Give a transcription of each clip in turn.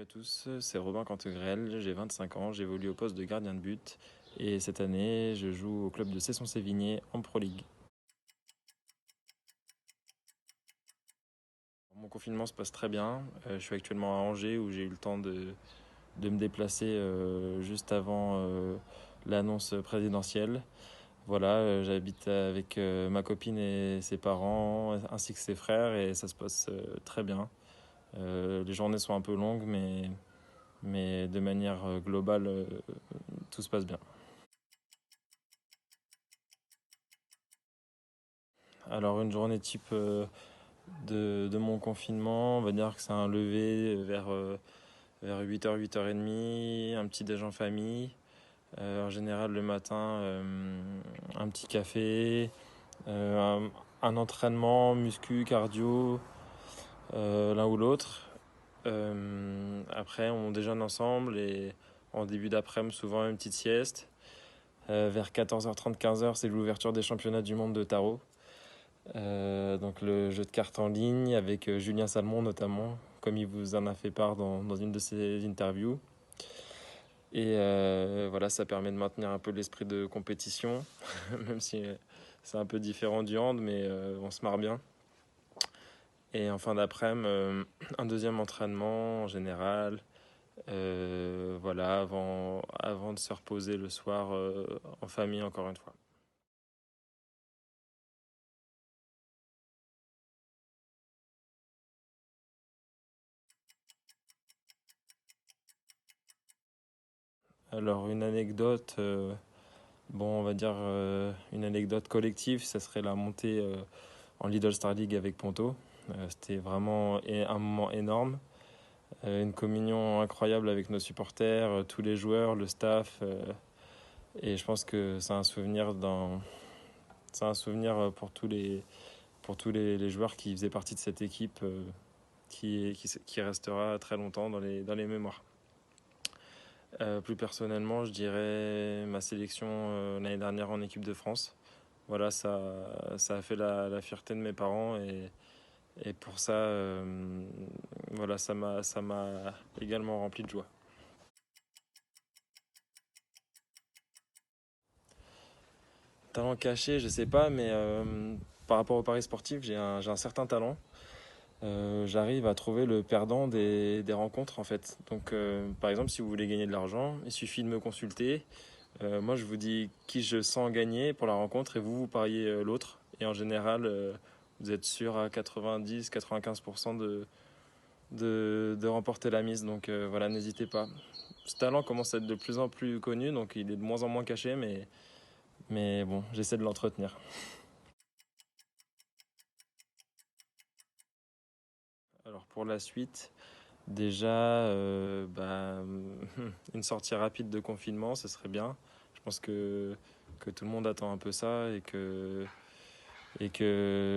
à tous, c'est Robin Cantegrel, j'ai 25 ans, j'évolue au poste de gardien de but et cette année je joue au club de Cesson-Sévigné en Pro League. Mon confinement se passe très bien, je suis actuellement à Angers où j'ai eu le temps de me déplacer juste avant l'annonce présidentielle. Voilà, j'habite avec ma copine et ses parents ainsi que ses frères et ça se passe très bien. Les journées sont un peu longues mais de manière globale tout se passe bien. Alors une journée type de mon confinement, on va dire que c'est un lever vers 8h, 8h30, un petit déj en famille. En général le matin, un petit café, un entraînement, muscu, cardio, l'un ou l'autre. Après on déjeune ensemble et en début d'après-midi souvent une petite sieste. Vers 14h30, 15h c'est l'ouverture des championnats du monde de tarot. Donc le jeu de cartes en ligne avec Julien Salmon notamment, comme il vous en a fait part dans une de ses interviews. Et voilà, ça permet de maintenir un peu l'esprit de compétition, même si c'est un peu différent du hand, mais on se marre bien. Et en fin d'après-midi, un deuxième entraînement en général, voilà, avant de se reposer le soir en famille encore une fois. Alors une anecdote, bon, on va dire une anecdote collective, ça serait la montée en Lidl Star League avec Ponto. C'était vraiment un moment énorme. Une communion incroyable avec nos supporters, tous les joueurs, le staff. Et je pense que c'est un souvenir pour tous les joueurs qui faisaient partie de cette équipe qui restera très longtemps dans les mémoires. Plus personnellement, je dirais ma sélection l'année dernière en équipe de France. Voilà, ça a fait la fierté de mes parents et pour ça, voilà, ça m'a également rempli de joie. Talent caché, je sais pas, mais par rapport au pari sportif, j'ai un certain talent. J'arrive à trouver le perdant des rencontres en fait. Donc, par exemple, si vous voulez gagner de l'argent, il suffit de me consulter. Moi, je vous dis qui je sens gagner pour la rencontre et vous pariez l'autre. Et en général, vous êtes sûr à 90-95% de remporter la mise. Donc voilà, n'hésitez pas. Ce talent commence à être de plus en plus connu, donc il est de moins en moins caché, mais bon, j'essaie de l'entretenir. Alors pour la suite, déjà, une sortie rapide de confinement, ce serait bien. Je pense que tout le monde attend un peu ça et que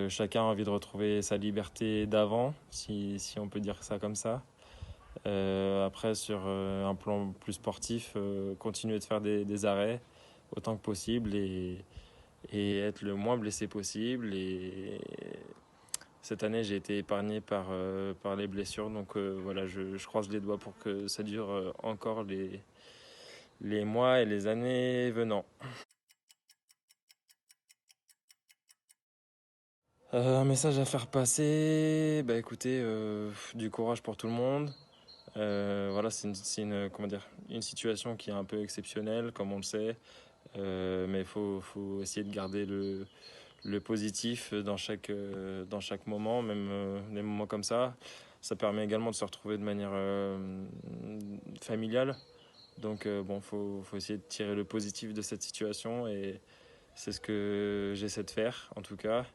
chacun a envie de retrouver sa liberté d'avant, si on peut dire ça comme ça. Après, sur un plan plus sportif, continuer de faire des arrêts autant que possible et être le moins blessé possible. Et cette année, j'ai été épargné par les blessures, donc voilà, je croise les doigts pour que ça dure encore les mois et les années venant. Un message à faire passer, bah écoutez, du courage pour tout le monde. Voilà, c'est comment dire, une situation qui est un peu exceptionnelle, comme on le sait. Mais faut essayer de garder le positif dans chaque moment, même les moments comme ça. Ça permet également de se retrouver de manière familiale. Donc bon, faut essayer de tirer le positif de cette situation et c'est ce que j'essaie de faire en tout cas.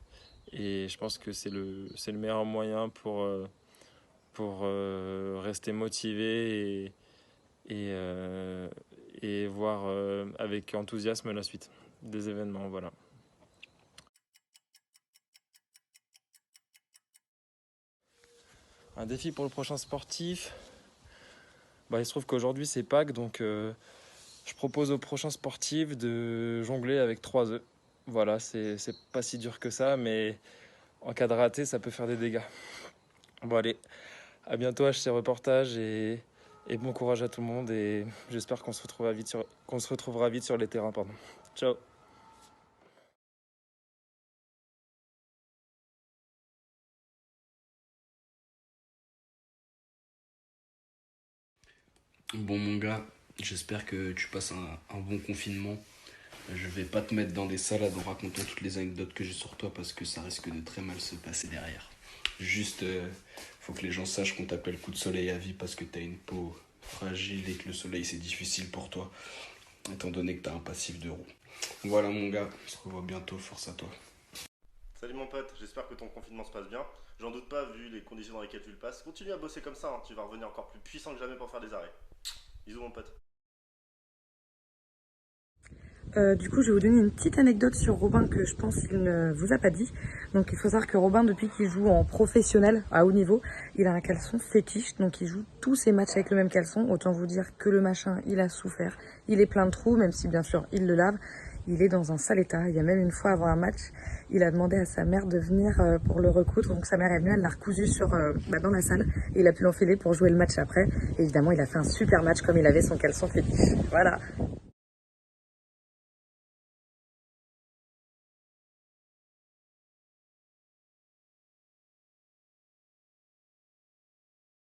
Et je pense que c'est le meilleur moyen pour rester motivé et, euh, et voir avec enthousiasme la suite des événements. Voilà. Un défi pour le prochain sportif. Bah, il se trouve qu'aujourd'hui c'est Pâques, donc je propose aux prochains sportifs de jongler avec 3 œufs. Voilà, c'est pas si dur que ça, mais en cas de raté, ça peut faire des dégâts. Bon, allez, à bientôt, HC Reportage, et Et bon courage à tout le monde et j'espère qu'on se retrouvera vite sur les terrains. Pardon. Ciao. Bon mon gars, j'espère que tu passes un bon confinement. Je vais pas te mettre dans des salades en racontant toutes les anecdotes que j'ai sur toi parce que ça risque de très mal se passer derrière. Juste, faut que les gens sachent qu'on t'appelle coup de soleil à vie parce que t'as une peau fragile et que le soleil c'est difficile pour toi, étant donné que t'as un passif de roue. Voilà mon gars, on se revoit bientôt, force à toi. Salut mon pote, j'espère que ton confinement se passe bien. J'en doute pas vu les conditions dans lesquelles tu le passes. Continue à bosser comme ça, hein. Tu vas revenir encore plus puissant que jamais pour faire des arrêts. Bisous mon pote. Du coup, je vais vous donner une petite anecdote sur Robin que je pense qu'il ne vous a pas dit. Donc, il faut savoir que Robin, depuis qu'il joue en professionnel à haut niveau, il a un caleçon fétiche. Donc, il joue tous ses matchs avec le même caleçon. Autant vous dire que le machin, il a souffert. Il est plein de trous, même si bien sûr, il le lave. Il est dans un sale état. Il y a même une fois avant un match, il a demandé à sa mère de venir pour le recoudre. Donc, sa mère est venue, elle l'a recousu dans la salle. Et il a pu l'enfiler pour jouer le match après. Et évidemment, il a fait un super match comme il avait son caleçon fétiche. Voilà.